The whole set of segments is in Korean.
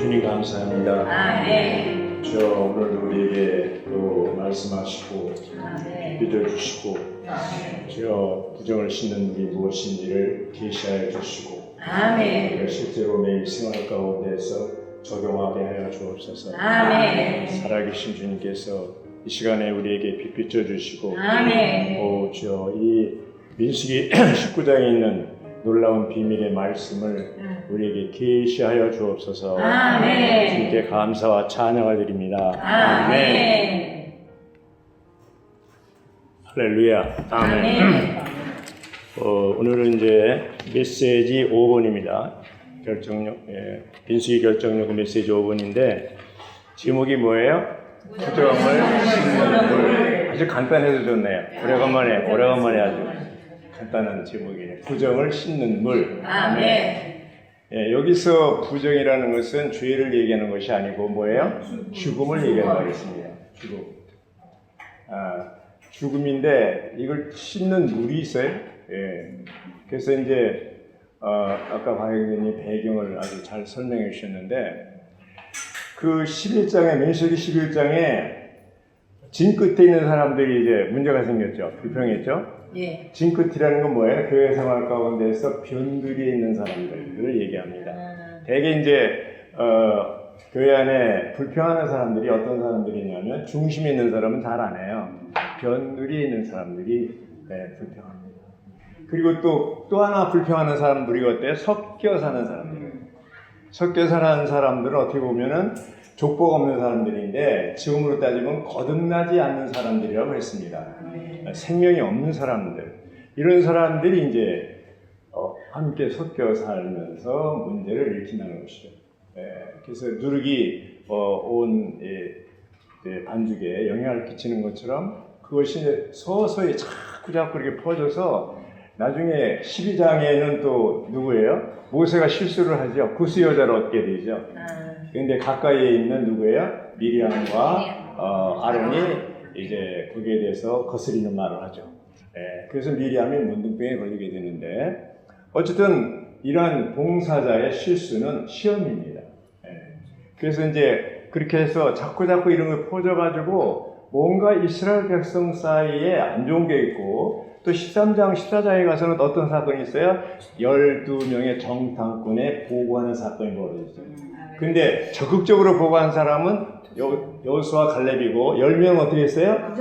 주님 감사합니다. 아멘. 주여 오늘도 우리에게 또 말씀하시고 아멘. 믿어주시고 아멘. 주여 부정을 씻는 일이 무엇인지를 계시하여 주시고 아멘. 실제로 매일 생활 가운데서 적용하게 하여 주옵소서. 아멘. 살아계신 주님께서 이 시간에 우리에게 빛 비춰 주시고 아멘. 오 주여 이 민수기 19장에 있는 놀라운 비밀의 말씀을 우리에게 계시하여 주옵소서. 아멘. 주님께 감사와 찬양을 드립니다. 아멘. 할렐루야. 아멘. 오늘은 이제 메시지 5번입니다. 민수기 결정력 메시지 5번인데 제목이 뭐예요? 부정을 씻는 물. 아주 간단해도 좋네요. 오래간만에 아주 간단한 제목이네요. 부정을 씻는 물. 아멘. 예, 여기서 부정이라는 것은 죄를 얘기하는 것이 아니고 뭐예요? 죽음을 얘기하는 거겠습니다. 죽음. 죽음인데 이걸 씻는 물이 있어요. 예. 그래서 이제 아까 박영진이 배경을 아주 잘 설명해 주셨는데 그 11장에 민수기 11장에 진 끝에 있는 사람들이 이제 문제가 생겼죠. 불평했죠. 예. 진 끝이라는 건 뭐예요? 교회 생활 가운데서 변두리에 있는 사람들을 얘기합니다. 대개 이제 교회 안에 불평하는 사람들이 어떤 사람들이냐면 중심에 있는 사람은 잘 안 해요. 변두리에 있는 사람들이 불평합니다. 그리고 또 하나 불평하는 사람들이 어때요? 섞여 사는 사람들. 섞여 사는 사람들은 어떻게 보면은 족보가 없는 사람들인데 지금으로 따지면 거듭나지 않는 사람들이라고 했습니다. 생명이 없는 사람들. 이런 사람들이 이제 함께 섞여 살면서 문제를 일으킨다는 것이죠. 그래서 누룩이 온 반죽에 영향을 끼치는 것처럼 그것이 이제 서서히 자꾸 이렇게 퍼져서 나중에 12장에는 또 누구예요? 모세가 실수를 하죠. 구스여자를 얻게 되죠. 그런데 가까이에 있는 누구예요? 미리암과 아론이 이제 거기에 대해서 거스리는 말을 하죠. 그래서 미리암이 문둥병에 걸리게 되는데 어쨌든 이러한 봉사자의 실수는 시험입니다. 그래서 이제 그렇게 해서 자꾸 이런 걸 퍼져가지고 뭔가 이스라엘 백성 사이에 안 좋은 게 있고 또 13장, 14장에 가서는 어떤 사건이 있어요? 12명의 정탐꾼에 보고하는 사건이 벌어졌어요. 근데 적극적으로 보고한 사람은 여호수아 갈렙이고 10명은 어떻게 했어요?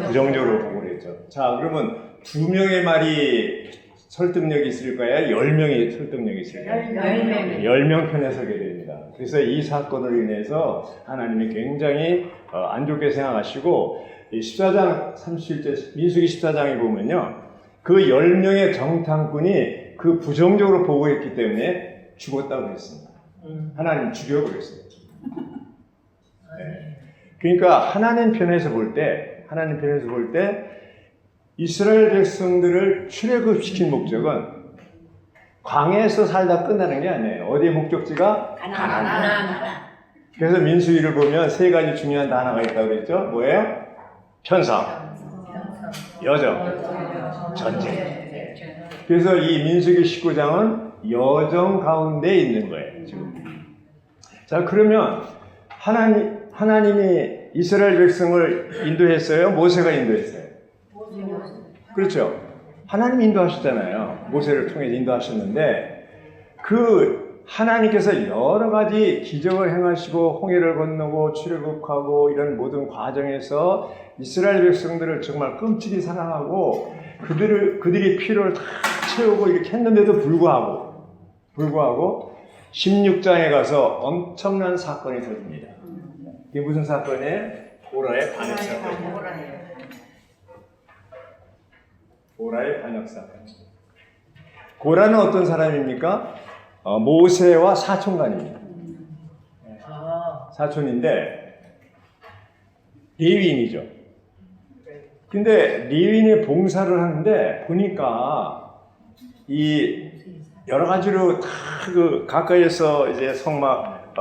부정적으로 보고를 했죠. 자, 그러면 2명의 말이 설득력이 있을까요? 10명이 설득력이 있을까요? 10명 편에 서게 됩니다. 그래서 이 사건으로 인해서 하나님이 굉장히 안 좋게 생각하시고 14장 37절 민수기 14장에 보면요. 그 10명의 정탐꾼이 그 부정적으로 보고했기 때문에 죽었다고 했습니다. 하나님 죽여버렸어요. 그러니까 하나님 편에서 볼 때 이스라엘 백성들을 출애굽시킨 목적은 광야에서 살다 끝나는 게 아니에요. 어디의 목적지가? 가나안. 그래서 민수기를 보면 세 가지 중요한 단어가 있다고 그랬죠. 뭐예요? 편성, 여정, 전쟁. 그래서 이 민수기 19장은 여정 가운데 있는 거예요. 지금. 자, 그러면 하나님이 이스라엘 백성을 인도했어요? 모세가 인도했어요? 그렇죠. 하나님이 인도하셨잖아요. 모세를 통해 인도하셨는데 그 하나님께서 여러 가지 기적을 행하시고 홍해를 건너고 출애굽하고 이런 모든 과정에서 이스라엘 백성들을 정말 끔찍이 사랑하고 그들이 필요를 다 채우고 이렇게 했는데도 불구하고 16장에 가서 엄청난 사건이 터집니다. 이게 무슨 사건이에요? 고라의 반역 사건. 고라의 반역 사건. 고라는 어떤 사람입니까? 모세와 사촌간입니다. 사촌인데 레위인이죠. 근데 레위인이 봉사를 하는데 보니까 이 여러 가지로 다 그 가까이에서 이제 성막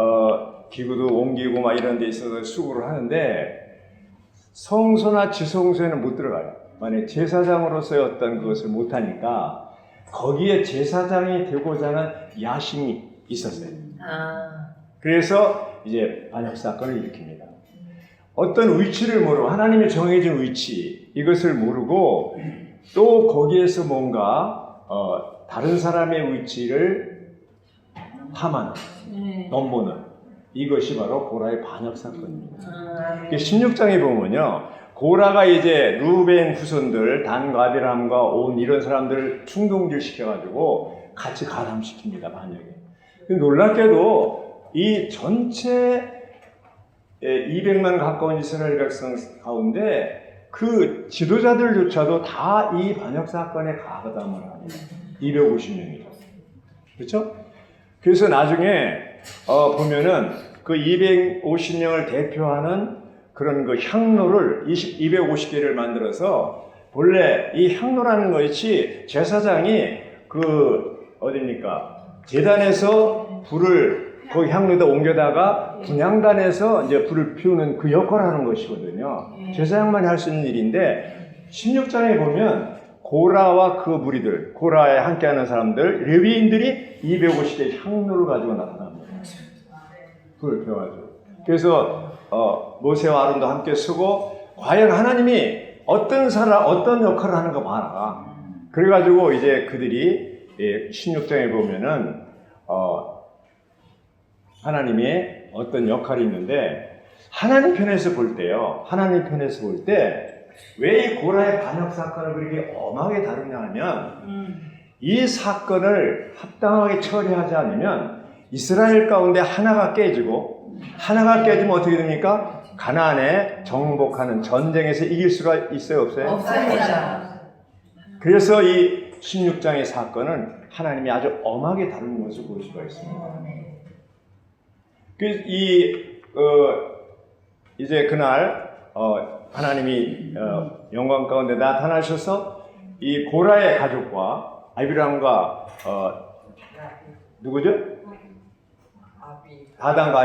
기구도 옮기고 막 이런 데 있어서 수고를 하는데 성소나 지성소에는 못 들어가요. 만약 제사장으로서의 어떤 그것을 못하니까 거기에 제사장이 되고자 하는 야심이 있었어요. 그래서 이제 반역 사건을 일으킵니다. 어떤 위치를 모르고 하나님이 정해진 위치 이것을 모르고 또 거기에서 뭔가 다른 사람의 위치를 탐하는 넘보는 이것이 바로 고라의 반역 사건입니다. 16장에 보면요, 고라가 이제 루벤 후손들 단과 아비람과 온 이런 사람들을 충동질 시켜가지고 같이 가담시킵니다. 반역에. 놀랍게도 이 전체 200만 가까운 이스라엘 백성 가운데 그 지도자들조차도 다 이 반역 사건에 가담을 합니다. 250명이죠. 그렇죠? 그래서 나중에 보면은 그 250명을 대표하는 그런 그 향로를 250개를 만들어서 본래 이 향로라는 것이 제사장이 그 어디입니까? 제단에서 불을 거기 향로에다 옮겨다가 분향단에서 이제 불을 피우는 그 역할을 하는 것이거든요. 제사장만이 할 수 있는 일인데 16장에 보면 고라와 그 무리들, 고라에 함께하는 사람들, 레위인들이 250개의 향로를 가지고 나타납니다. 불을 피워가지고. 그래서 모세와 아론도 함께 서고 과연 하나님이 어떤 역할을 하는가 봐라. 그래가지고 이제 그들이 16장에 보면은 하나님의 어떤 역할이 있는데 하나님 편에서 볼 때요. 하나님 편에서 볼 때 왜 이 고라의 반역 사건을 그렇게 엄하게 다루냐 하면 이 사건을 합당하게 처리하지 않으면 이스라엘 가운데 하나가 깨지고 하나가 깨지면 어떻게 됩니까? 가나안에 정복하는 전쟁에서 이길 수가 있어요? 없어요? 없습니다. 그래서 이 16장의 사건은 하나님이 아주 엄하게 다루는 것을 볼 수가 있습니다. 이제 그날 하나님이 영광 가운데 나타나셔서 이 고라의 가족과 아비람과 누구죠? 다단과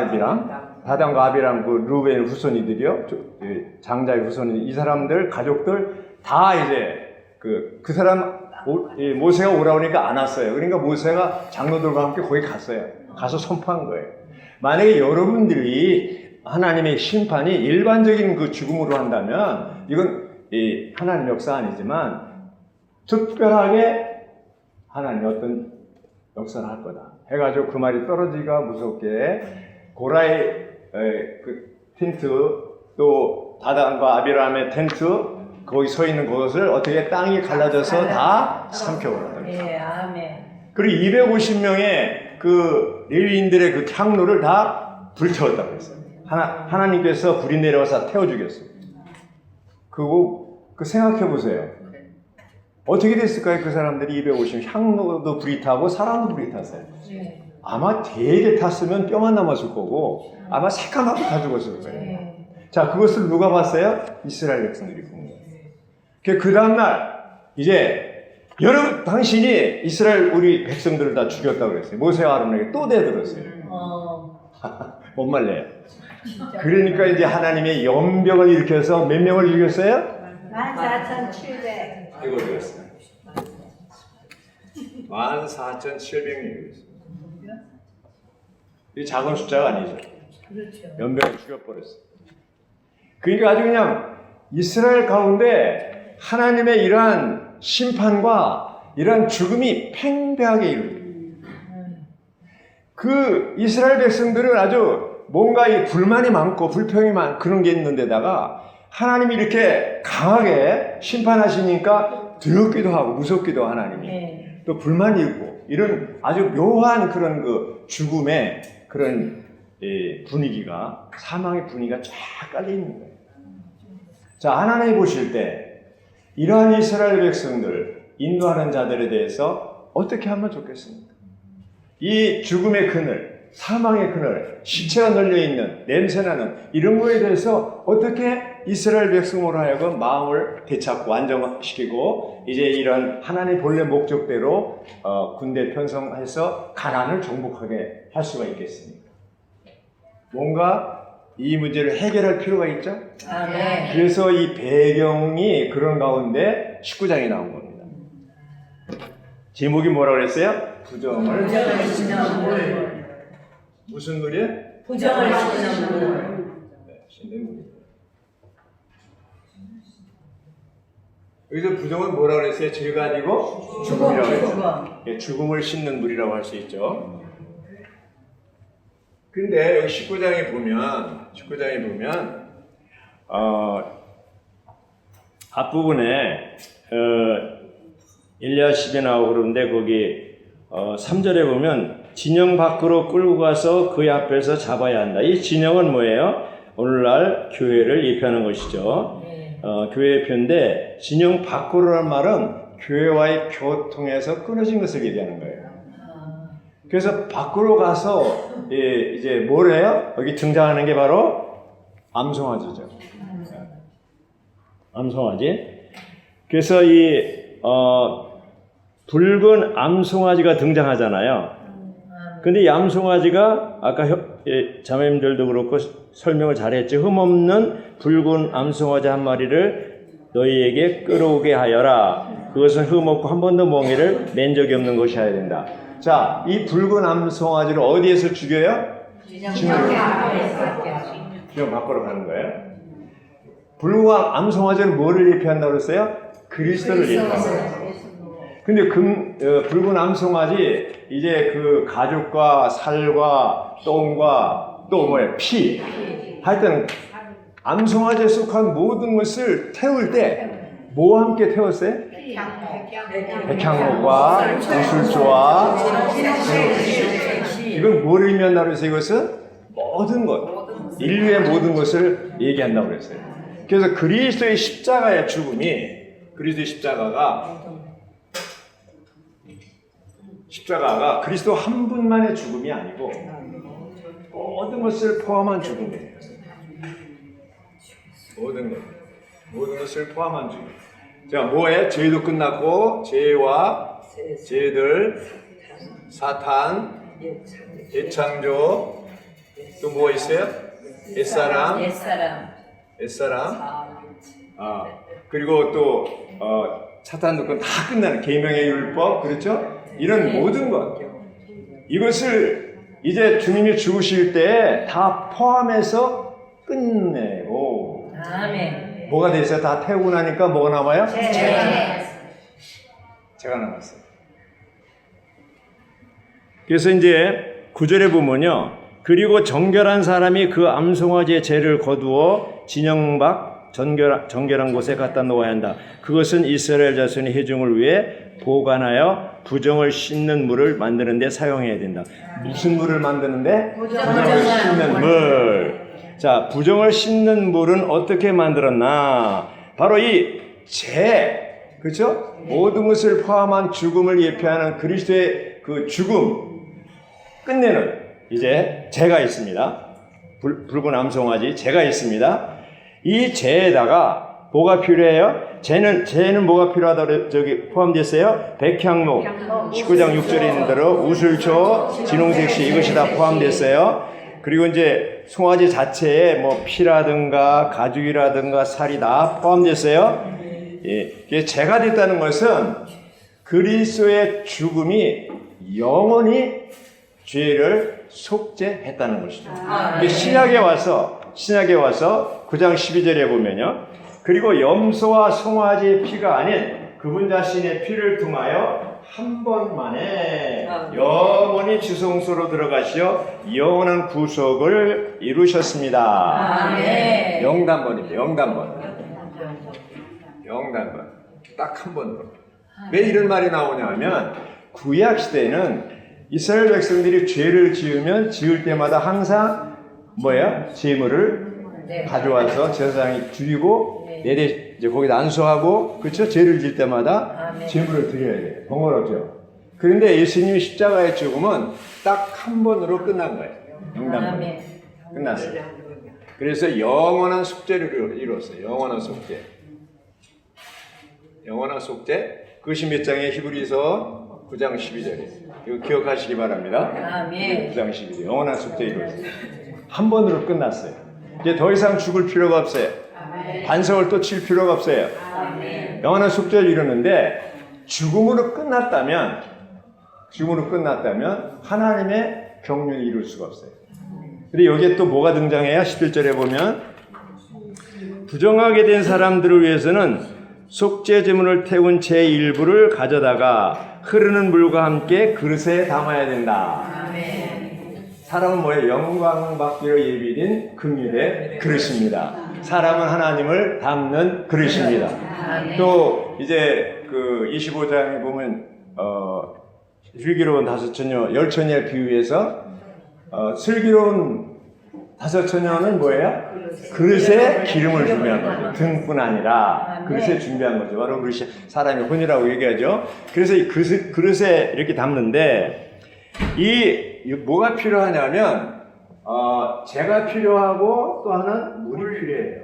아비람 그 루벤 후손이들이요, 장자의 후손이 이 사람들 가족들 다 이제 그 사람 모세가 오라오니까 안 왔어요. 그러니까 모세가 장로들과 함께 거기 갔어요. 가서 선포한 거예요. 만약에 여러분들이 하나님의 심판이 일반적인 그 죽음으로 한다면 이건 하나님 역사 아니지만 특별하게 하나님이 어떤 역사를 할 거다 해가지고 그 말이 떨어지기가 무섭게 고라의 그 텐트 또 다단과 아비람의 텐트 거기 서 있는 곳을 어떻게 땅이 갈라져서 다 삼켜버렸다. 예, 아멘. 그리고 250명의 그 레위인들의 그 향로를 다 불태웠다고 했어요. 하나님께서 불이 내려와서 태워 죽였어요. 그거 생각해 보세요. 어떻게 됐을까요? 그 사람들이 250 향로도 불이 타고 사람도 불이 탔어요. 아마 되게 탔으면 뼈만 남았을 거고 아마 새까맣게 다 죽었을 거예요. 자, 그것을 누가 봤어요? 이스라엘 백성들이 본 거예요. 그 다음날 이제 여러분 당신이 이스라엘 우리 백성들을 다 죽였다고 그랬어요. 모세와 아론에게 또 대들었어요. 못 말려요. 그러니까 이제 하나님의 연병을 일으켜서 몇 명을 죽였어요? 14,700. 이걸 죽였어요. 14,700명이 죽였어요. 이 작은 숫자가 아니죠. 그렇죠. 연병을 죽여버렸어요. 그러니까 아주 그냥 이스라엘 가운데 하나님의 이러한 심판과 이러한 죽음이 팽배하게 이루어져요. 그 이스라엘 백성들은 아주 뭔가 이 불만이 많고 불평이 많고 그런 게 있는데다가 하나님이 이렇게 강하게 심판하시니까 두렵기도 하고 무섭기도 하나님이 또 불만이 있고 이런 아주 묘한 그런 그 죽음의 그런 분위기가 사망의 분위기가 쫙 깔려 있는 거예요. 자, 하나님이 보실 때 이러한 이스라엘 백성들 인도하는 자들에 대해서 어떻게 하면 좋겠습니까? 이 죽음의 그늘, 사망의 그늘, 시체가 널려있는 냄새나는 이런 거에 대해서 어떻게 이스라엘 백성으로 하여금 마음을 되찾고 안정시키고 이제 이런 하나님의 본래 목적대로 군대 편성해서 가나안을 정복하게 할 수가 있겠습니까? 뭔가 이 문제를 해결할 필요가 있죠? 아멘. 그래서 이 배경이 그런 가운데 19장이 나온 겁니다. 제목이 뭐라고 그랬어요? 부정을 무슨 물이에요? 부정을 씻는 물. 네, 씻는 물입니다. 여기서 부정은 뭐라고 그랬어요? 죄가 아니고 죽음이라고 했죠. 예, 죽음을 씻는 물이라고 할 수 있죠. 근데 여기 19장에 보면 앞부분에 일리야십이 나오고 그러는데 거기 3절에 보면 진영 밖으로 끌고 가서 그의 앞에서 잡아야 한다. 이 진영은 뭐예요? 오늘날 교회를 예표하는 것이죠. 교회의 표인데 진영 밖으로란 말은 교회와의 교통에서 끊어진 것을 얘기하는 거예요. 그래서 밖으로 가서 이제 뭘 해요? 여기 등장하는 게 바로 암송아지죠. 암송아지. 그래서 이 붉은 암송아지가 등장하잖아요. 근데 이 암송아지가 아까 자매님들도 그렇고 설명을 잘했지. 흠없는 붉은 암송아지 한 마리를 너희에게 끌어오게 하여라. 그것은 흠없고 한 번도 멍에를 맨 적이 없는 것이어야 된다. 자, 이 붉은 암송아지를 어디에서 죽여요? 진영 밖으로 가는 거예요. 붉은 암송아지는 뭐를 예표한다고 그랬어요? 그리스도를 예표한다고 그랬어요. 근데 붉은 암송아지 이제 그 가죽과 살과 똥과 또 뭐예요? 피. 하여튼 암송아지에 속한 모든 것을 태울 때 뭐와 함께 태웠어요? 백향목과 우술조와 이건 뭘 의미한다고 그랬어요? 이것은 모든 것, 인류의 모든 것을 얘기한다고 그랬어요. 그래서 그리스도의 십자가의 죽음이 그리스도의 십자가가 그리스도 한 분만의 죽음이 아니고 모든 것을 포함한 죽음이에요. 모든 것을 포함한 죽음. 자, 뭐에? 죄도 끝났고 죄와 죄들, 사탄, 예창조, 또 뭐 있어요? 옛사람. 그리고 또 사탄도 다 끝나는 계명의 율법, 그렇죠? 이런 모든 것, 이것을 이제 주님이 죽으실 때 다 포함해서 끝내고. 아멘. 뭐가 됐어요? 다 태우고 나니까 뭐가 남아요? 제가 남았어요. 그래서 이제 9절에 보면요. 그리고 정결한 사람이 그 암송아지의 죄를 거두어 진영 밖 정결한 곳에 갖다 놓아야 한다. 그것은 이스라엘 자손의 회중을 위해 보관하여 부정을 씻는 물을 만드는 데 사용해야 된다. 무슨 물을 만드는데? 부정을 씻는 물. 자, 부정을 씻는 물은 어떻게 만들었나? 바로 이 죄, 그렇죠? 모든 것을 포함한 죽음을 예표하는 그리스도의 그 죽음 끝내는 이제 죄가 있습니다. 붉은 암송아지 죄가 있습니다. 이 죄에다가 뭐가 필요해요? 죄는 뭐가 필요하다고 저기 포함됐어요? 백향목, 19장 6절에 있는 대로 우슬초, 진홍색시 이것이 다 포함됐어요. 그리고 이제 송아지 자체에 뭐 피라든가 가죽이라든가 살이 다 포함됐어요. 이게 죄가 됐다는 것은 그리스도의 죽음이 영원히 죄를 속죄했다는 것이죠. 이게 신약에 와서 9장 12절에 보면요. 그리고 염소와 송아지의 피가 아닌 그분 자신의 피를 통하여 한 번만에 영원히 지성소로 들어가시어 영원한 구속을 이루셨습니다. 아멘. 영단번입니다. 영단번. 딱 한 번으로. 왜 이런 말이 나오냐 하면 구약 시대에는 이스라엘 백성들이 죄를 지을 때마다 항상 뭐예요? 제물을 가져와서 제사장이 드리고 내대 이제 거기다 안수하고 그렇죠? 죄를 지을 때마다 제물을 드려야 돼요. 번거롭죠. 그런데 예수님이 십자가의 죽음은 딱 한 번으로 끝난 거예요. 영단번. 끝났어요. 그래서 영원한 속죄를 이뤘어요. 영원한 속죄. 그것이 몇 장에 히브리서 9장 12절이에요. 이거 기억하시기 바랍니다. 아멘. 9장 12절. 영원한 속죄 이뤘어요. 한 번으로 끝났어요. 이제 더 이상 죽을 필요가 없어요. 반성을 또 칠 필요가 없어요. 영원한 속죄를 이루는데 죽음으로 끝났다면 하나님의 경륜을 이룰 수가 없어요. 근데 여기에 또 뭐가 등장해요? 11절에 보면 부정하게 된 사람들을 위해서는 속죄 제물을 태운 제 일부를 가져다가 흐르는 물과 함께 그릇에 담아야 된다. 사람은 뭐예요? 영광 받기로 예비된 금일의 그릇입니다. 사람은 하나님을 담는 그릇입니다. 또 이제 그 25장에 보면 슬기로운 다섯 처녀, 열 처녀에 비유해서 슬기로운 다섯 처녀는 뭐예요? 그릇에 기름을 준비한 거죠. 등뿐 아니라 그릇에 준비한 거죠. 바로 그릇이 사람의 혼이라고 얘기하죠. 그래서 이 그릇에 이렇게 담는데 이 뭐가 필요하냐면 재가 필요하고 또 하나는 물이 필요해요.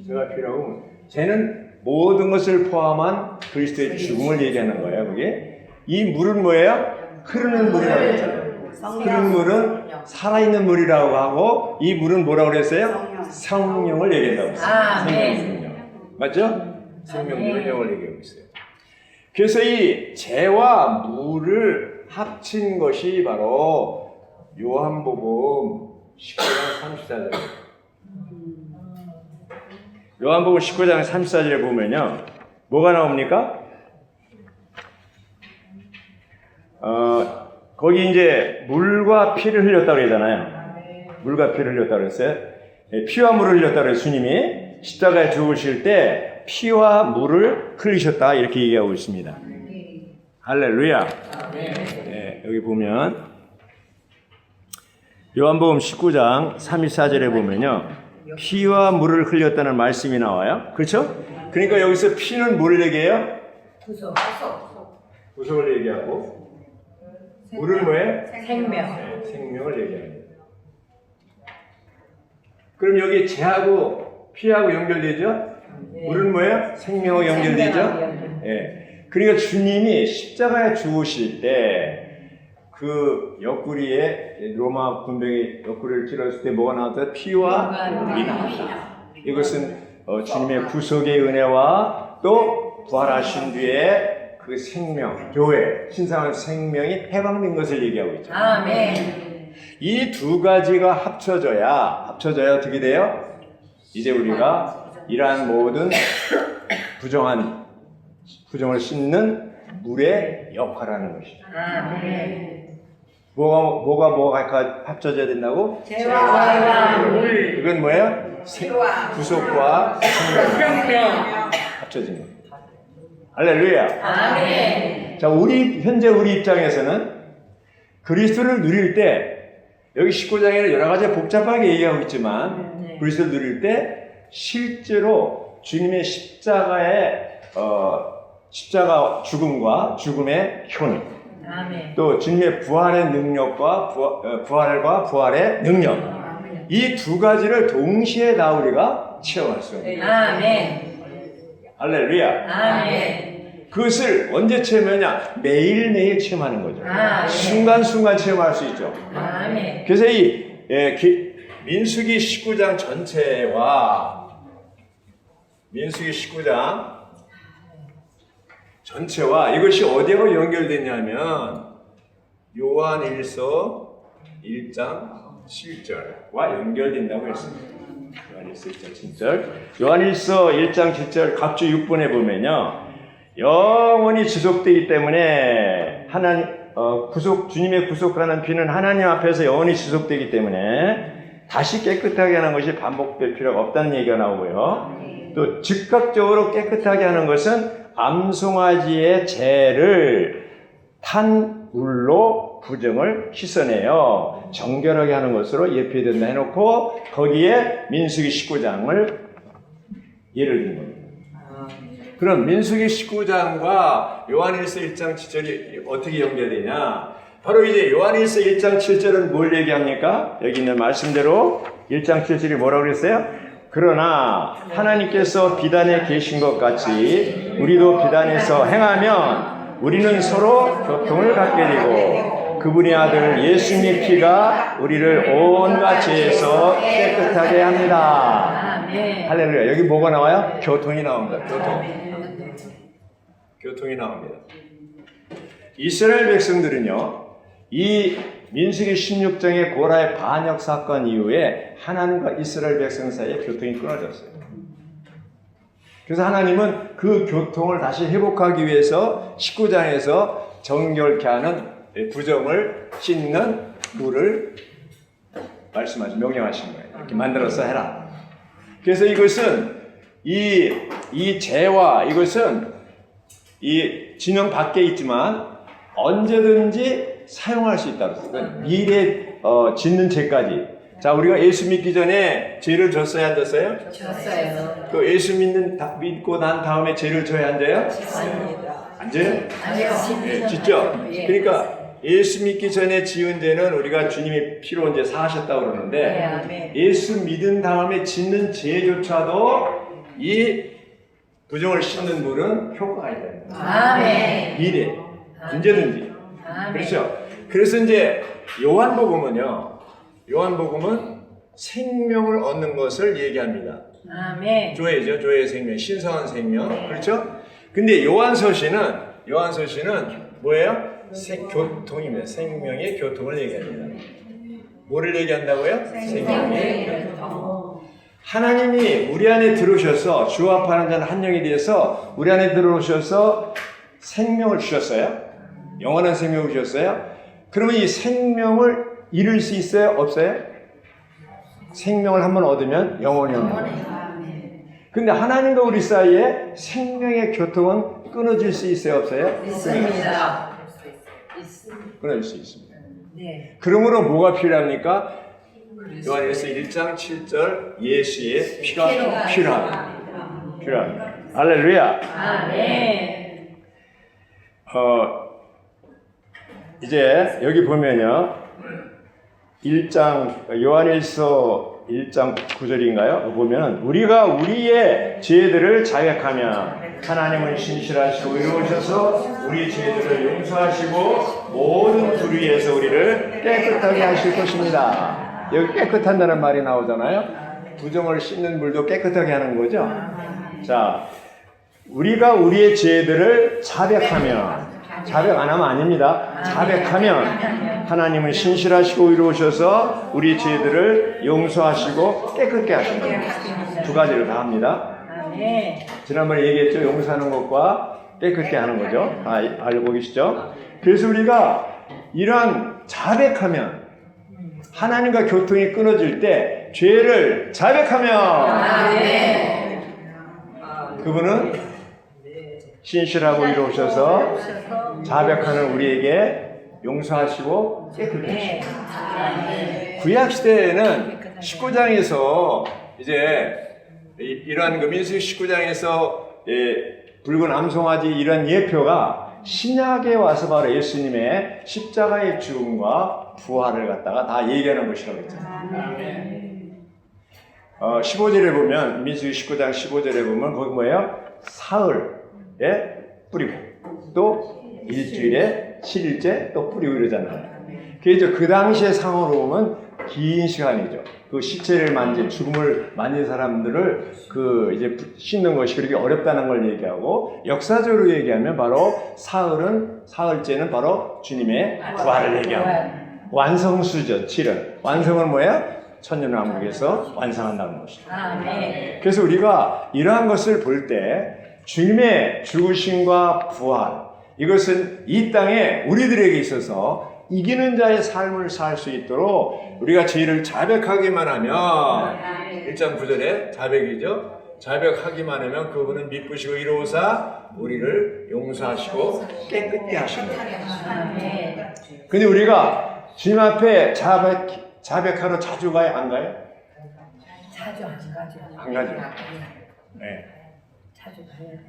재가 필요하고 재는 모든 것을 포함한 그리스도의 죽음을 얘기하는 거예요. 그게 이 물은 뭐예요? 흐르는 물이라고 했잖아요. 흐르는 물은 살아있는 물이라고 하고 이 물은 뭐라고 그랬어요? 성령을 얘기한다고 했어요. 성령. 맞죠? 성령님은 영을 얘기하고 있어요. 그래서 이 재와 물을 합친 것이 바로 요한복음 19장 34절. 요한복음 19장 34절에 보면요. 뭐가 나옵니까? 거기 이제 물과 피를 흘렸다고 그러잖아요. 물과 피를 흘렸다고 그랬어요. 피와 물을 흘렸다고 그래서 주님이 십자가에 죽으실 때 피와 물을 흘리셨다 이렇게 얘기하고 있습니다. 할렐루야. 네, 여기 보면 요한복음 19장 34절에 보면요. 피와 물을 흘렸다는 말씀이 나와요. 그렇죠? 그러니까 여기서 피는 뭘 얘기해요? 구속을 얘기하고 물은 뭐예요? 생명. 네, 생명을 얘기합니다. 그럼 여기 재하고 피하고 연결되죠? 물은 뭐예요? 생명하고 연결되죠? 예. 그러니까 주님이 십자가에 죽으실 때 그 옆구리에 로마 군병이 옆구리를 찔렀을 때 뭐가 나왔다? 피와 물이 나왔다. 이것은 주님의 구속의 은혜와 또 부활하신 뒤에 그 생명, 교회, 신성한 생명이 해방된 것을 얘기하고 있죠. 아멘. 이 두 가지가 합쳐져야 어떻게 돼요? 이제 우리가 이러한 모든 부정을 씻는 물의 역할하는 것이죠. 아멘. 뭐가 합쳐져야 된다고? 재와 물. 그건 뭐예요? 구속과 생명 합쳐진 겁니다. 할렐루야. 아멘. 자, 현재 우리 입장에서는 그리스도를 누릴 때 여기 19장에는 여러 가지 복잡하게 얘기하고 있지만 그리스도를 누릴 때 실제로 주님의 십자가 죽음과 죽음의 효능 아멘. 또 주님의 부활의 능력과 부활의 능력 이 두 가지를 동시에 다 우리가 체험할 수 있는 거예요. 아멘. 할렐루야. 아멘. 그것을 언제 체험하냐? 매일매일 체험하는 거죠. 아멘. 순간순간 체험할 수 있죠. 아멘. 그래서 민수기 19장 전체와 민수기 19장 전체와 이것이 어디하고 연결되냐면 요한일서 1장 7절과 연결된다고 했습니다. 요한일서 1장 7절. 요한일서 1장 7절 각주 6번에 보면요. 영원히 지속되기 때문에 주님의 구속하는 피는 하나님 앞에서 영원히 지속되기 때문에 다시 깨끗하게 하는 것이 반복될 필요가 없다는 얘기가 나오고요. 또 즉각적으로 깨끗하게 하는 것은 암송아지의 재를 탄 물로 부정을 씻어내요. 정결하게 하는 것으로 예표된다 해놓고 거기에 민수기 19장을 예를 든 겁니다. 그럼 민수기 19장과 요한일서 1장 7절이 어떻게 연결되냐? 바로 이제 요한일서 1장 7절은 뭘 얘기합니까? 여기 있는 말씀대로 1장 7절이 뭐라고 그랬어요? 그러나 하나님께서 비단에 계신 것 같이 우리도 비단에서 행하면 우리는 서로 교통을 갖게 되고 그분의 아들 예수님의 피가 우리를 온갖 죄에서 깨끗하게 합니다. 아멘. 할렐루야. 여기 뭐가 나와요? 교통이 나옵니다. 교통이 나옵니다. 이스라엘 백성들은요, 이 민수기 16장의 고라의 반역 사건 이후에 하나님과 이스라엘 백성 사이에 교통이 끊어졌어요. 그래서 하나님은 그 교통을 다시 회복하기 위해서 19장에서 정결케 하는 부정을 씻는 물을 명령하신 거예요. 이렇게 만들어서 해라. 그래서 이것은 이 죄와 이것은 이 진영 밖에 있지만 언제든지 사용할 수 있다고 했어요. 그러니까 미래 짓는 죄까지. 자, 우리가 예수 믿기 전에 죄를 졌어요, 안 졌어요? 졌어요. 그 예수 믿고 난 다음에 죄를 져야 안 돼요? 안 져요? 네, 짓죠? 그러니까 예수 믿기 전에 지은 죄는 우리가 주님이 피로 이제 사하셨다고 그러는데 예수 믿은 다음에 짓는 죄조차도 이 부정을 씻는 물은 효과가 있다. 아멘. 미래 언제든지. 그렇죠? 그래서 이제 요한복음은 생명을 얻는 것을 얘기합니다. 아멘. 조회죠. 조회의 생명, 신성한 생명. 그렇죠? 근데 요한서신은 뭐예요? 교통입니다. 생명의 교통을 얘기합니다. 뭐를 얘기한다고요? 생명의 교통. 하나님이 우리 안에 들어오셔서 주합하는 자는 한 영이 되어서 우리 안에 들어오셔서 생명을 주셨어요. 영원한 생명을 주셨어요. 그러면 이 생명을 잃을 수 있어요? 없어요? 생명을 한번 얻으면 영원히 얻는 거예요. 근데 하나님과 우리 사이에 생명의 교통은 끊어질 수 있어요? 없어요? 있습니다. 끊어질 수 있습니다. 네. 그러므로 뭐가 필요합니까? 요한일서 1장 7절 예수의 피가 필요합니다. 할렐루야. 아멘. 이제 여기 보면요. 요한일서 1장 9절인가요? 보면 우리가 우리의 죄들을 자백하면 하나님은 신실하시고 의로우셔서 우리 죄들을 용서하시고 모든 불의에서 우리를 깨끗하게 하실 것입니다. 여기 깨끗한다는 말이 나오잖아요. 부정을 씻는 물도 깨끗하게 하는 거죠. 자, 우리가 우리의 죄들을 자백하면, 자백 안 하면 아닙니다. 자백하면 하나님은 신실하시고 의로우셔서 우리 죄들을 용서하시고 깨끗게 하십니다. 두 가지를 다 합니다. 지난번에 얘기했죠. 용서하는 것과 깨끗게 하는 거죠. 다 알고 계시죠? 그래서 우리가 이런 자백하면 하나님과 교통이 끊어질 때 죄를 자백하면 그분은 신실하고 이루셔서 자백하는 우리에게 용서하시고 깨끗게 하십니다. 구약 시대에는 19장에서 이제 이러한 그 민수기 19장에서 붉은 암송아지 이런 예표가 신약에 와서 바로 예수님의 십자가의 죽음과 부활을 갖다가 다 얘기하는 것이라고 했잖아요. 15절에 보면 민수기 19장 15절에 보면 거기 뭐예요? 사흘에 뿌리고 또 일주일에 7일째 또 뿌리고 이러잖아요. 그래서 그 당시의 상황으로 보면 긴 시간이죠. 그 시체를 죽음을 만진 사람들을 이제 씻는 것이 그렇게 어렵다는 걸 얘기하고, 역사적으로 얘기하면 바로 사흘째는 바로 주님의 부활을 얘기하고, 완성수죠, 7은. 완성은 뭐예요? 천년왕국에서 완성한다는 것이죠. 그래서 우리가 이러한 것을 볼 때 주님의 죽으심과 부활, 이것은 이 땅에 우리들에게 있어서 이기는 자의 삶을 살 수 있도록 우리가 죄를 자백하기만 하면, 1장 9절에 자백이죠. 자백하기만 하면 그분은 미쁘시고 이로우사 우리를 용서하시고 깨끗게 하십니다. 근데 우리가 주님 앞에 자백하러 자주 가요? 안 가요? 자주 안 가죠. 안 가죠. 네. 자주 가야 돼.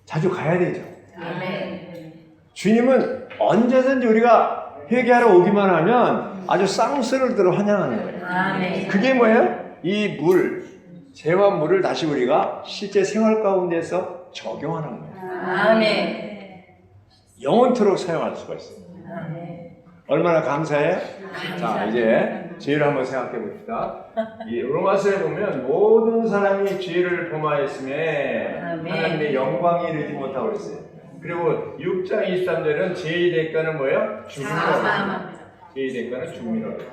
자주 가야 되죠. 아멘. 주님은 언제든지 우리가 회개하러 오기만 하면 아주 쌍수를 들어 환영하는 거예요. 아멘. 그게 뭐예요? 이 죄와 물을 다시 우리가 실제 생활 가운데서 적용하는 거예요. 아멘. 영원토록 사용할 수가 있어요. 아멘. 얼마나 감사해요? 자, 이제 죄를 한번 생각해 봅시다. 이 로마서에 보면 모든 사람이 죄를 범하였음에 하나님의 영광에 이르지 못하고 있어요. 그리고 6장 23절은 죄의 대가는 뭐예요? 죽음이라고. 죄의 대가는 죽음이라고 해요.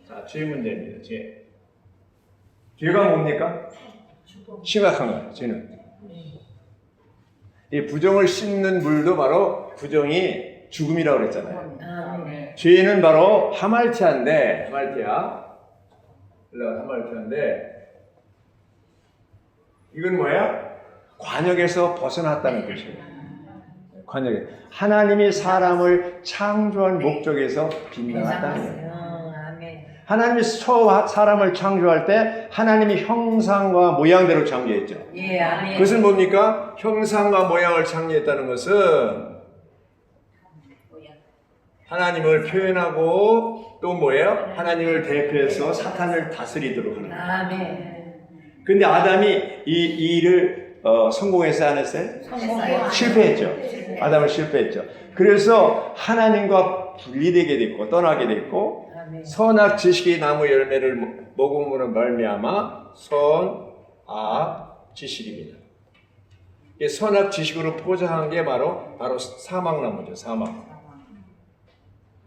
자, 죄 문제입니다. 죄가 뭡니까? 심각한 거예요. 죄는. 이 부정을 씻는 물도 바로 부정이 죽음이라고 그랬잖아요. 죄는 바로 하말티아인데, 하말티아인데, 이건 뭐야? 관역에서 벗어났다는 뜻이에요. 관역에. 하나님이 사람을 창조한 목적에서 빗나갔다는 거예요. 하나님이 사람을 창조할 때 하나님이 형상과 모양대로 창조했죠. 예, 아멘. 그것은 뭡니까? 형상과 모양을 창조했다는 것은 하나님을 표현하고 또 뭐예요? 하나님을 대표해서 사탄을 다스리도록 하는 거예요. 아멘. 근데 아담이 이 일을 성공했어요? 안 했어요? 실패했죠. 아담은 실패했죠. 그래서 하나님과 분리되게 됐고 떠나게 됐고 선악 지식의 나무 열매를 먹음으로 말미암아 선악 지식입니다. 선악 지식으로 포장한 게 바로 사막나무죠. 사막.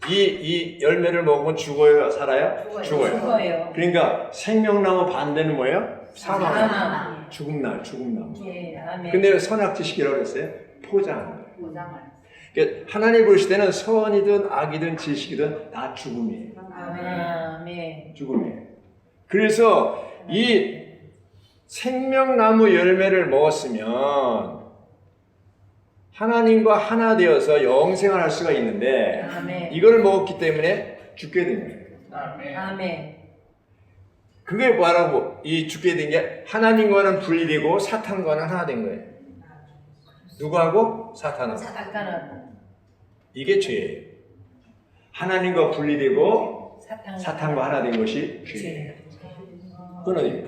이 열매를 먹으면 죽어요, 살아요? 죽어요. 그러니까 생명나무 반대는 뭐예요? 사막나무. 죽음나무. 예, 아멘. 근데 선악 지식이라고 했어요? 포장한 거예요. 그러니까 하나님 보실 때는 선이든 악이든 지식이든 다 죽음이에요. 아멘. 죽음이에요. 그래서 이 생명나무 열매를 먹었으면 하나님과 하나 되어서 영생을 할 수가 있는데 아멘. 이걸 먹었기 때문에 죽게 된 거예요. 아멘. 그게 뭐라고 이 죽게 된 게 하나님과는 분리되고 사탄과는 하나 된 거예요. 누구하고? 사탄하고. 이게 죄예요. 하나님과 분리되고 사탄과 하나 된 것이 죄예요. 끊어집니다.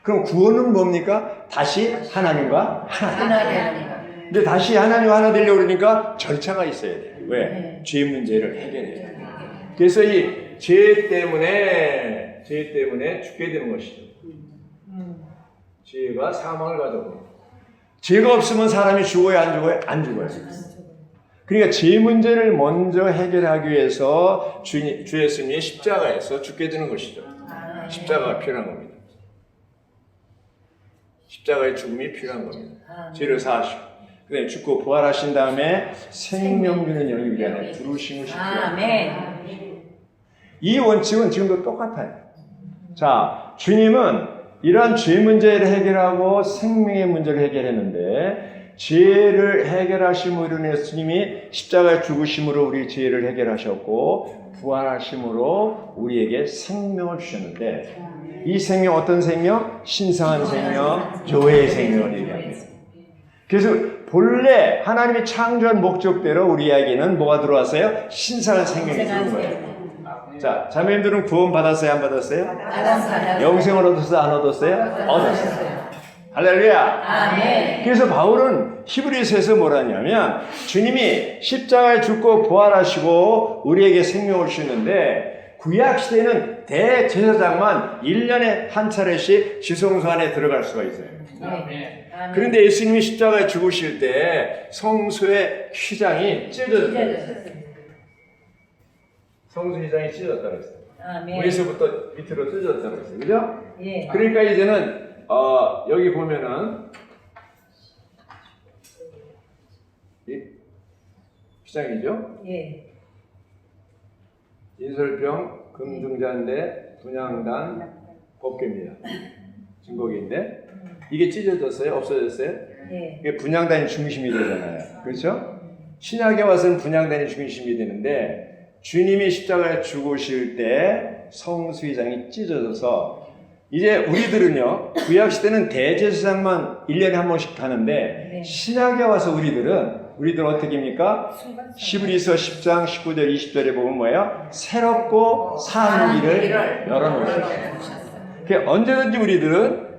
그럼 구원은 뭡니까? 다시 하나님과 하나 되는 거예요. 근데 다시 하나님과 하나 되려고 그러니까 절차가 있어야 돼요. 왜? 죄 문제를 해결해야 돼요. 그래서 이 죄 때문에 죽게 되는 것이죠. 죄가 사망을 가져옵니다. 죄가 없으면 사람이 죽어요, 안 죽어요? 안 죽어요. 그러니까 죄 문제를 먼저 해결하기 위해서 주 예수님이 십자가에서 죽게 되는 것이죠. 십자가가 필요한 겁니다. 십자가의 죽음이 필요한 겁니다. 죄를 사하시고 그다음에 죽고 부활하신 다음에 생명 주는 영이 우리 안에 들어오심을 시켜요. 이 원칙은 지금도 똑같아요. 자, 주님은 이러한 죄 문제를 해결하고 생명의 문제를 해결했는데 죄를 해결하심으로 인해서 주님이 십자가에 죽으심으로 우리 죄를 해결하셨고 부활하심으로 우리에게 생명을 주셨는데 이 생명 어떤 생명? 신성한 생명, 교회의 생명을 얘기합니다. 그래서 본래 하나님이 창조한 목적대로 우리에게는 뭐가 들어왔어요? 신성한 생명이 들어온 거예요. 자, 자매님들은 구원 받았어요? 안 받았어요? 받았어요. 영생을 얻었어요? 안 얻었어요? 얻었어요. 할렐루야. 아멘. 그래서 바울은 히브리서에서 뭐라냐면 주님이 십자가에 죽고 부활하시고 우리에게 생명을 주셨는데 구약 시대는 대제사장만 1년에 한 차례씩 지성소 안에 들어갈 수가 있어요. 아멘. 그런데 예수님이 십자가에 죽으실 때 성소의 휘장이 찢어졌어요. 성소 휘장이 찢어졌다고 했어요. 위에서부터 밑으로 찢어졌다고 했어요. 그죠? 예. 그러니까 이제는 여기 보면은 이 휘장이죠? 예. 인설병, 금등잔대, 분향단, 법궤입니다. 증거기인데 이게 찢어졌어요? 없어졌어요? 예. 이게 분향단이 중심이 되잖아요. 그렇죠? 신약에 와서는 분향단이 중심이 되는데 주님이 십자가에 죽으실 때 성수휘장이 찢어져서 이제 우리들은요 구약 시대는 대제사장만 1년에 한 번씩 하는데 신약에 와서 우리들은 어떻게입니까? 히브리서 10장 19절 20절에 보면 뭐예요? 새롭고 산 길을 열어놓으셨어요. 언제든지 우리들은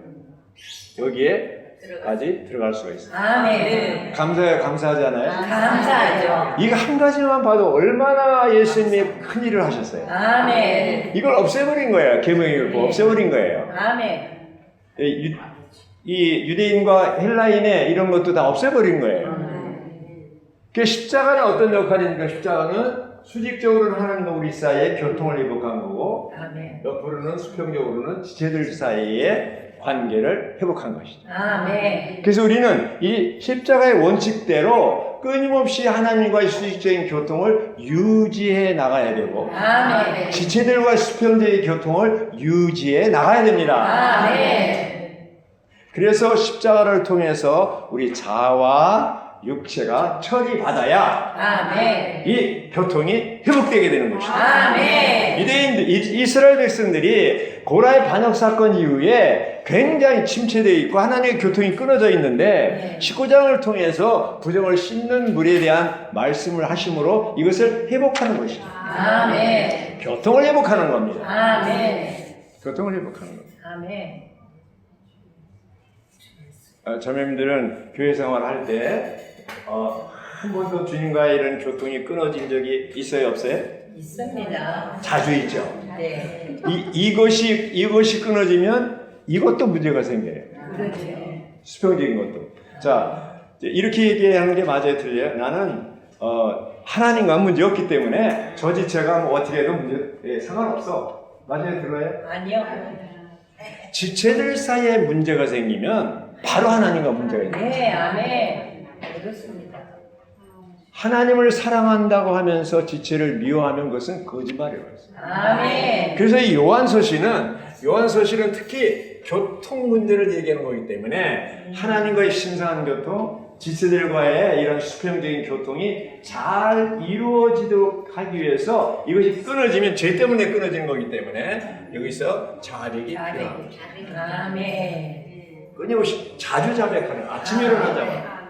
여기에까지 들어갈 수가 있어요. 아멘. 감사하잖아요. 감사하죠. 이거 한 가지만 봐도 얼마나 예수님이 큰 일을 하셨어요. 아멘. 이걸 없애버린 거예요. 계명을 없애버린 거예요. 아멘. 이 유대인과 헬라인의 이런 것도 다 없애버린 거예요. 그 십자가는 어떤 역할입니까? 십자가는 수직적으로는 하나님과 우리 사이에 교통을 회복한 거고, 아멘. 옆으로는 수평적으로는 지체들 사이의 관계를 회복한 것이죠. 아멘. 그래서 우리는 이 십자가의 원칙대로 끊임없이 하나님과의 수직적인 교통을 유지해 나가야 되고, 아멘. 지체들과 수평적인 교통을 유지해 나가야 됩니다. 아멘. 그래서 십자가를 통해서 우리 자아와 육체가 처리받아야 아멘. 이 교통이 회복되게 되는 것입니다. 아멘. 유대인들, 이스라엘 백성들이 고라의 반역 사건 이후에 굉장히 침체되어 있고 하나님의 교통이 끊어져 있는데 19장을 통해서 부정을 씻는 물에 대한 말씀을 하심으로 이것을 회복하는 것입니다. 아멘. 교통을 회복하는 겁니다. 아멘. 교통을 회복하는 겁니다. 아멘. 자매님들은 교회 생활할 때 한 번도 주님과의 이런 교통이 끊어진 적이 있어요, 없어요? 있습니다. 자주 있죠. 네. 이것이 끊어지면 이것도 문제가 생겨요. 그렇죠. 수평적인 것도. 자, 이렇게 얘기하는 게 맞아요, 틀려요? 나는 하나님과 문제 없기 때문에 저 지체가 뭐 어떻게 해도 상관없어. 맞아요, 들어요? 아니요. 지체들 사이에 문제가 생기면 바로 하나님과 문제가 있는 거예요. 네, 아멘. 그렇습니다. 하나님을 사랑한다고 하면서 지체를 미워하면 그것은 거짓말이에요. 아멘. 그래서 이 요한서실은 특히 교통 문제를 얘기하는 거기 때문에 하나님과의 신성한 교통, 지체들과의 이런 수평적인 교통이 잘 이루어지도록 하기 위해서 이것이 끊어지면 죄 때문에 끊어지는 거기 때문에 여기서 자백이 필요합니다. 아멘. 끊임없이 자주 자백하는 아침에 일어나자마자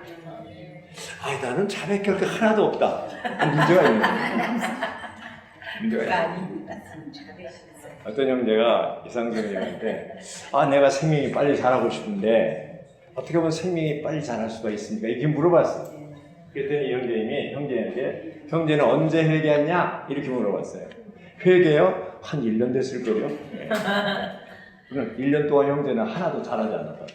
나는 자백할 게 하나도 없다. 문제가 있는 거예요. 문제가 있는 거예요. 어떤 형제가 이상경님한테 내가 생명이 빨리 자라고 싶은데 어떻게 하면 생명이 빨리 자랄 수가 있습니까? 이렇게 물어봤어요. 그랬더니 이 형제님이 형제는 언제 회개했냐? 이렇게 물어봤어요. 회개요? 한 1년 됐을 거요. 그럼 1년 동안 형제는 하나도 자라지 않았다.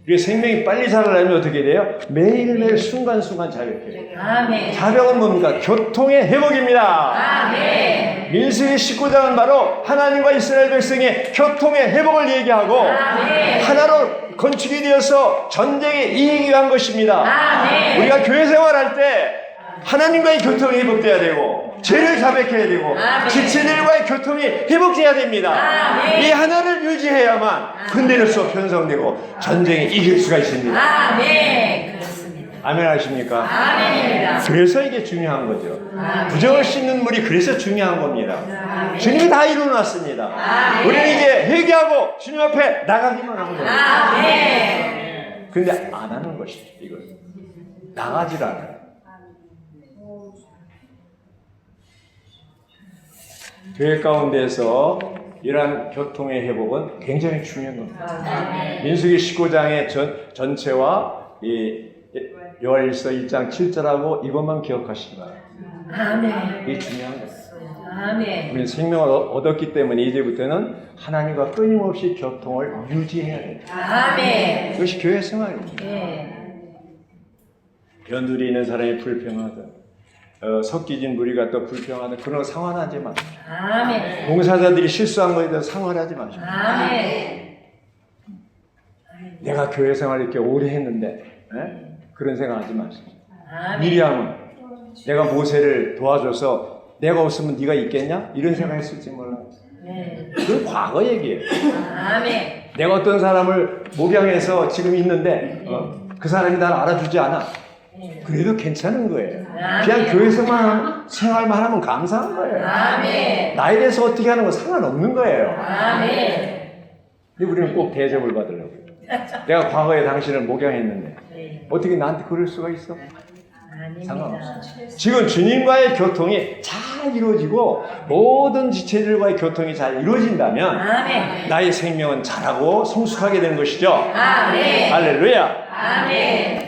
이게 생명이 빨리 자라려면 어떻게 돼요? 매일매일 순간순간 자백해요. 아멘. 자백은 뭡니까? 교통의 회복입니다. 아멘. 민수기 19장은 바로 하나님과 이스라엘 백성의 교통의 회복을 얘기하고 아멘. 하나로 건축이 되어서 전쟁에 이기기 위한 것입니다. 아멘. 우리가 교회 생활할 때 하나님과의 교통이 회복돼야 되고 죄를 자백해야 되고 아멘. 지체들과의 교통이 회복돼야 됩니다. 아멘. 이 하나를 유지해야만 흔들릴 수 없이 편성되고 전쟁에 이길 수가 있습니다. 아멘. 그렇습니다. 아멘 하십니까? 아멘입니다. 그래서 이게 중요한 거죠. 아멘. 부정을 씻는 물이 그래서 중요한 겁니다. 아멘. 주님이 다 이루어놨습니다. 아멘. 우리는 이제 회개하고 주님 앞에 나가기만 하는 거예요. 아멘. 근데 안 하는 것이죠. 이걸 나가질 않아요. 교회 가운데서 이러한 교통의 회복은 굉장히 중요한 겁니다. 민수기 19장의 전체와 이 요한일서 1장 7절하고 이것만 기억하시기 바랍니다. 아멘. 이게 중요한 거예요. 아멘. 우리는 생명을 얻었기 때문에 이제부터는 하나님과 끊임없이 교통을 유지해야 됩니다. 아멘. 이것이 교회 생활입니다. 네. 변두리 있는 사람이 불평하든 섞이진 무리가 또 불평하든 그런 거 상관하지 마십시오. 아멘. 봉사자들이 실수한 거에 대해서 상관하지 마십시오. 아멘. 내가 교회 생활 이렇게 오래 했는데 그런 생각하지 마십시오. 아멘. 미리암은 내가 모세를 도와줘서 내가 없으면 네가 있겠냐? 이런 생각했을지 몰라요. 네. 그건 과거 얘기예요. 아멘. 내가 어떤 사람을 목양해서 지금 있는데 그 사람이 나를 알아주지 않아. 그래도 괜찮은 거예요. 그냥 교회에서만 생활만 하면 감사한 거예요. 아멘. 나에 대해서 어떻게 하는 건 상관없는 거예요. 아멘. 근데 우리는 꼭 대접을 받으려고. 내가 과거에 당신을 목양했는데 네. 어떻게 나한테 그럴 수가 있어? 아닙니다. 상관없어요. 지금 주님과의 교통이 잘 이루어지고 모든 지체들과의 교통이 잘 이루어진다면 아멘. 나의 생명은 잘하고 성숙하게 되는 것이죠. 아멘. 할렐루야. 아멘.